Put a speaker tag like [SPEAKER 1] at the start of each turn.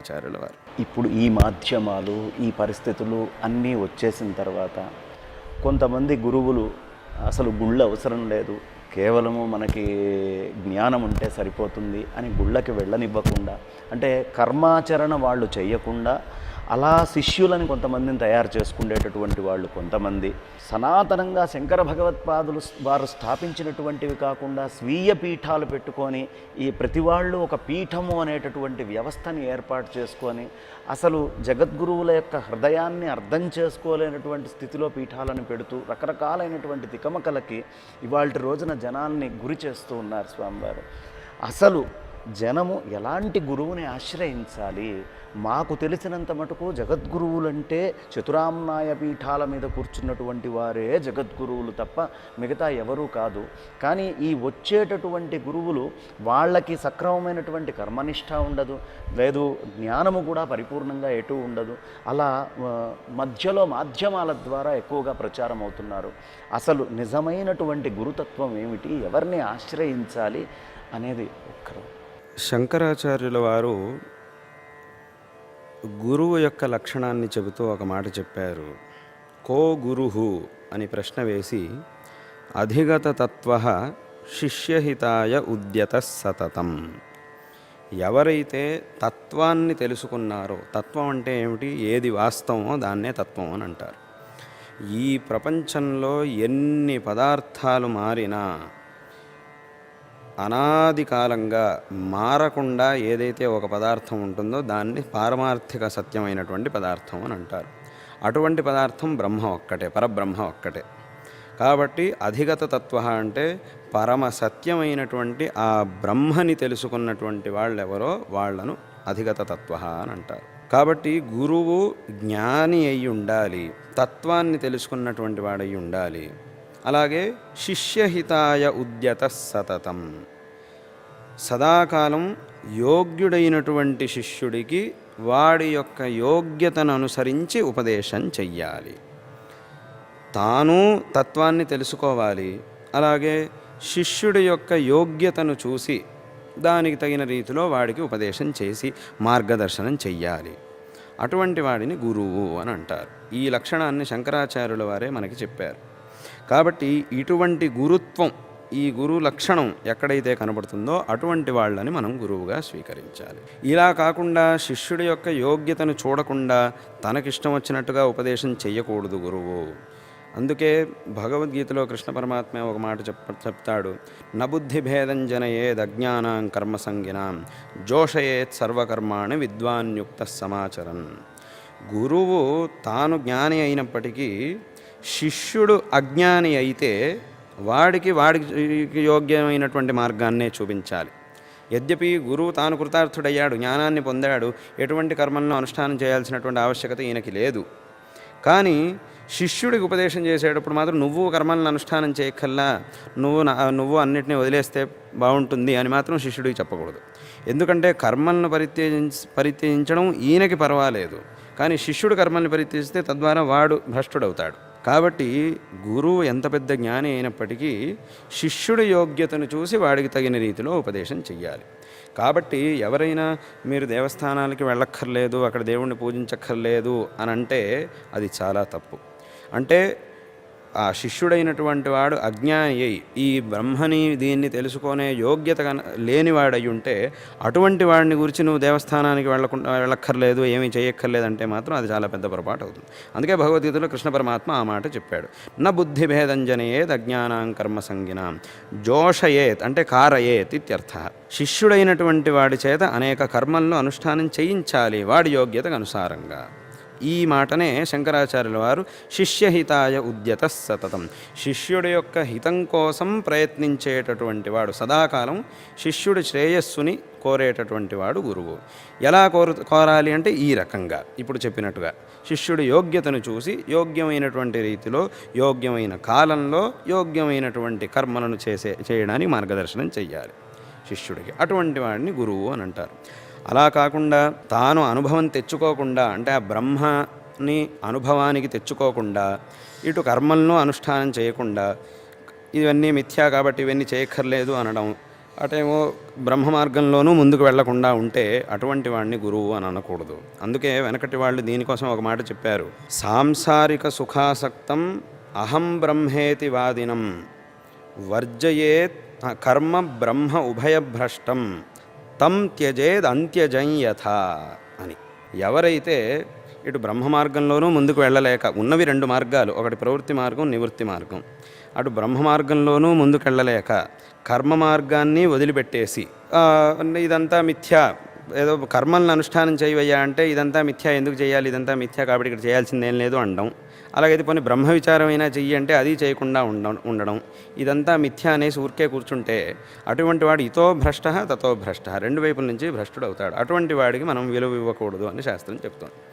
[SPEAKER 1] శంకరాచార్యుల వారు.
[SPEAKER 2] ఇప్పుడు ఈ మాధ్యమాలు, ఈ పరిస్థితులు అన్నీ వచ్చేసిన తర్వాత కొంతమంది గురువులు అసలు గుళ్ళు అవసరం లేదు, కేవలము మనకి జ్ఞానం ఉంటే సరిపోతుంది అని గుళ్ళకి వెళ్ళనివ్వకుండా, అంటే కర్మాచరణ వాళ్ళు చేయకుండా అలా శిష్యులని కొంతమందిని తయారు చేసుకునేటటువంటి వాళ్ళు కొంతమంది, సనాతనంగా శంకర భగవత్పాదులు వారు స్థాపించినటువంటివి కాకుండా స్వీయ పీఠాలు పెట్టుకొని ఈ ప్రతి వాళ్ళు ఒక పీఠము అనేటటువంటి వ్యవస్థని ఏర్పాటు చేసుకొని అసలు జగద్గురువుల యొక్క హృదయాన్ని అర్థం చేసుకోలేనటువంటి స్థితిలో పీఠాలను పెడుతూ రకరకాలైనటువంటి తికమకలకి ఇవాళ రోజున జనాల్ని గురి చేస్తూ ఉన్నారు స్వామివారు. అసలు జనము ఎలాంటి గురువుని ఆశ్రయించాలి? మాకు తెలిసినంత మటుకు జగద్గురువులంటే చతురామ్నాయ పీఠాల మీద కూర్చున్నటువంటి వారే జగద్గురువులు తప్ప మిగతా ఎవరూ కాదు. కానీ ఈ వచ్చేటటువంటి గురువులు వాళ్ళకి సక్రమమైనటువంటి కర్మనిష్ట ఉండదు, లేదు జ్ఞానము కూడా పరిపూర్ణంగా ఎటు ఉండదు. అలా మధ్యలో మాధ్యమాల ద్వారా ఎక్కువగా ప్రచారం అవుతున్నారు. అసలు నిజమైనటువంటి గురుతత్వం ఏమిటి, ఎవరిని ఆశ్రయించాలి అనేది ఒక్కరు.
[SPEAKER 1] శంకరాచార్యుల వారు గురువు యొక్క లక్షణాన్ని చెబుతూ ఒక మాట చెప్పారు. కో గురుహు అని ప్రశ్న వేసి, అధిగత తత్వ శిష్యహితాయ ఉద్యత సతతం. ఎవరైతే తత్వాన్ని తెలుసుకున్నారో, తత్వం అంటే ఏమిటి, ఏది వాస్తవమో దాన్నే తత్వం అని అంటారు. ఈ ప్రపంచంలో ఎన్ని పదార్థాలు మారినా అనాది కాలంగా మారకుండా ఏదైతే ఒక పదార్థం ఉంటుందో దాన్ని పారమార్థిక సత్యమైనటువంటి పదార్థం అని అంటారు. అటువంటి పదార్థం బ్రహ్మ ఒక్కటే, పరబ్రహ్మ ఒక్కటే. కాబట్టి అధిగత తత్వ అంటే పరమ సత్యమైనటువంటి ఆ బ్రహ్మని తెలుసుకున్నటువంటి వాళ్ళు ఎవరో వాళ్లను అధిగత తత్వ అని అంటారు. కాబట్టి గురువు జ్ఞాని అయి ఉండాలి, తత్వాన్ని తెలుసుకున్నటువంటి వాడై ఉండాలి. అలాగే శిష్యహితాయ ఉద్యత సతతం, సదాకాలం యోగ్యుడైనటువంటి శిష్యుడికి వాడి యొక్క యోగ్యతను అనుసరించి ఉపదేశం చెయ్యాలి. తాను తత్వాన్ని తెలుసుకోవాలి, అలాగే శిష్యుడి యొక్క యోగ్యతను చూసి దానికి తగిన రీతిలో వాడికి ఉపదేశం చేసి మార్గదర్శనం చెయ్యాలి. అటువంటి వాడిని గురువు అని అంటారు. ఈ లక్షణాన్ని శంకరాచార్యుల వారే మనకి చెప్పారు. కాబట్టి ఇటువంటి గురుత్వం, ఈ గురు లక్షణం ఎక్కడైతే కనబడుతుందో అటువంటి వాళ్ళని మనం గురువుగా స్వీకరించాలి. ఇలా కాకుండా శిష్యుడి యొక్క యోగ్యతను చూడకుండా తనకిష్టం వచ్చినట్టుగా ఉపదేశం చెయ్యకూడదు గురువు. అందుకే భగవద్గీతలో కృష్ణ పరమాత్మ ఒక మాట చెప్తాడు, నబుద్ధిభేదం జనయేద్ అజ్ఞానాం కర్మసంగినాం జోషయేత్ సర్వకర్మాణి విద్వాన్యుక్త సమాచరన్. గురువు తాను జ్ఞాని అయినప్పటికీ శిష్యుడు అజ్ఞాని అయితే వాడికి యోగ్యమైనటువంటి మార్గాన్నే చూపించాలి. యద్యపి గురువు తాను కృతార్థుడయ్యాడు, జ్ఞానాన్ని పొందాడు, ఎటువంటి కర్మలను అనుష్ఠానం చేయాల్సినటువంటి ఆవశ్యకత ఈయనకి లేదు. కానీ శిష్యుడికి ఉపదేశం చేసేటప్పుడు మాత్రం నువ్వు కర్మలను అనుష్ఠానం చేయక్కల్లా, నువ్వు అన్నిటినీ వదిలేస్తే బాగుంటుంది అని మాత్రం శిష్యుడికి చెప్పకూడదు. ఎందుకంటే కర్మలను పరిత్యజించడం ఈయనకి పర్వాలేదు, కానీ శిష్యుడు కర్మల్ని పరిత్యజిస్తే తద్వారా వాడు భ్రష్టుడవుతాడు. కాబట్టి గురువు ఎంత పెద్ద జ్ఞాని అయినప్పటికీ శిష్యుడి యోగ్యతను చూసి వాడికి తగిన రీతిలో ఉపదేశం చెయ్యాలి. కాబట్టి ఎవరైనా మీరు దేవస్థానాలకి వెళ్ళక్కర్లేదు, అక్కడ దేవుణ్ణి పూజించక్కర్లేదు అని అంటే అది చాలా తప్పు. అంటే ఆ శిష్యుడైనటువంటి వాడు అజ్ఞాని అయి ఈ బ్రహ్మని దీన్ని తెలుసుకునే యోగ్యత లేనివాడై ఉంటే అటువంటి వాడిని గురించి నువ్వు దేవస్థానానికి వెళ్ళక్కర్లేదు, ఏమీ చేయక్కర్లేదంటే మాత్రం అది చాలా పెద్ద పొరపాటు అవుతుంది. అందుకే భగవద్గీతలో కృష్ణ పరమాత్మ ఆ మాట చెప్పాడు, న బుద్ధిభేదం జనయేద్ అజ్ఞానాం కర్మసంగినాం జోషయేత్ అంటే కారయేత్ ఇత్యర్థ. శిష్యుడైనటువంటి వాడి చేత అనేక కర్మలను అనుష్ఠానం చేయించాలి వాడి యోగ్యతకు అనుసారంగా. ఈ మాటనే శంకరాచార్యుల వారు శిష్యహితాయ ఉద్యత సతతం, శిష్యుడి యొక్క హితం కోసం ప్రయత్నించేటటువంటి వాడు, సదాకాలం శిష్యుడి శ్రేయస్సుని కోరేటటువంటి వాడు గురువు. ఎలా కోరాలి అంటే ఈ రకంగా ఇప్పుడు చెప్పినట్టుగా శిష్యుడి యోగ్యతను చూసి యోగ్యమైనటువంటి రీతిలో యోగ్యమైన కాలంలో యోగ్యమైనటువంటి కర్మలను చేయడానికి మార్గదర్శనం చెయ్యాలి శిష్యుడికి. అటువంటి వాడిని గురువు అని అంటారు. అలా కాకుండా తాను అనుభవం తెచ్చుకోకుండా, అంటే ఆ బ్రహ్మని అనుభవానికి తెచ్చుకోకుండా, ఇటు కర్మలను అనుష్ఠానం చేయకుండా, ఇవన్నీ మిథ్యా కాబట్టి ఇవన్నీ చేయక్కర్లేదు అనడం, అటేమో బ్రహ్మ మార్గంలోనూ ముందుకు వెళ్లకుండా ఉంటే అటువంటి వాడిని గురువు అని అనకూడదు. అందుకే వెనకటి వాళ్ళు దీనికోసం ఒక మాట చెప్పారు. సాంసారిక సుఖాసక్తం అహం బ్రహ్మేతి వాదినం వర్జయేత్ కర్మ బ్రహ్మ ఉభయభ్రష్టం తం త్యజేద్ అంత్యజం యథా అని. ఎవరైతే ఇటు బ్రహ్మ మార్గంలోనూ ముందుకు వెళ్ళలేక, ఉన్నవి రెండు మార్గాలు, ఒకటి ప్రవృత్తి మార్గం, నివృత్తి మార్గం, అటు బ్రహ్మ మార్గంలోనూ ముందుకు వెళ్ళలేక కర్మ మార్గాన్ని వదిలిపెట్టేసి ఇదంతా మిథ్యా, ఏదో కర్మలను అనుష్ఠానం చేయవయ్యా అంటే ఇదంతా మిథ్యా, ఎందుకు చేయాలి, ఇదంతా మిథ్యా కాబట్టి ఇక్కడ చేయాల్సిందేం లేదు అనడం. అలాగైతే పోనీ బ్రహ్మ విచారమైనా చెయ్యి అంటే అది చేయకుండా ఉండడం, ఇదంతా మిథ్యా అనేసి ఊరికే కూర్చుంటే అటువంటి వాడు ఇతో భ్రష్ట తతో భ్రష్ట, రెండు వైపుల నుంచి భ్రష్టుడు అవుతాడు. అటువంటి వాడికి మనం విలువ ఇవ్వకూడదు అని శాస్త్రం చెప్తోంది.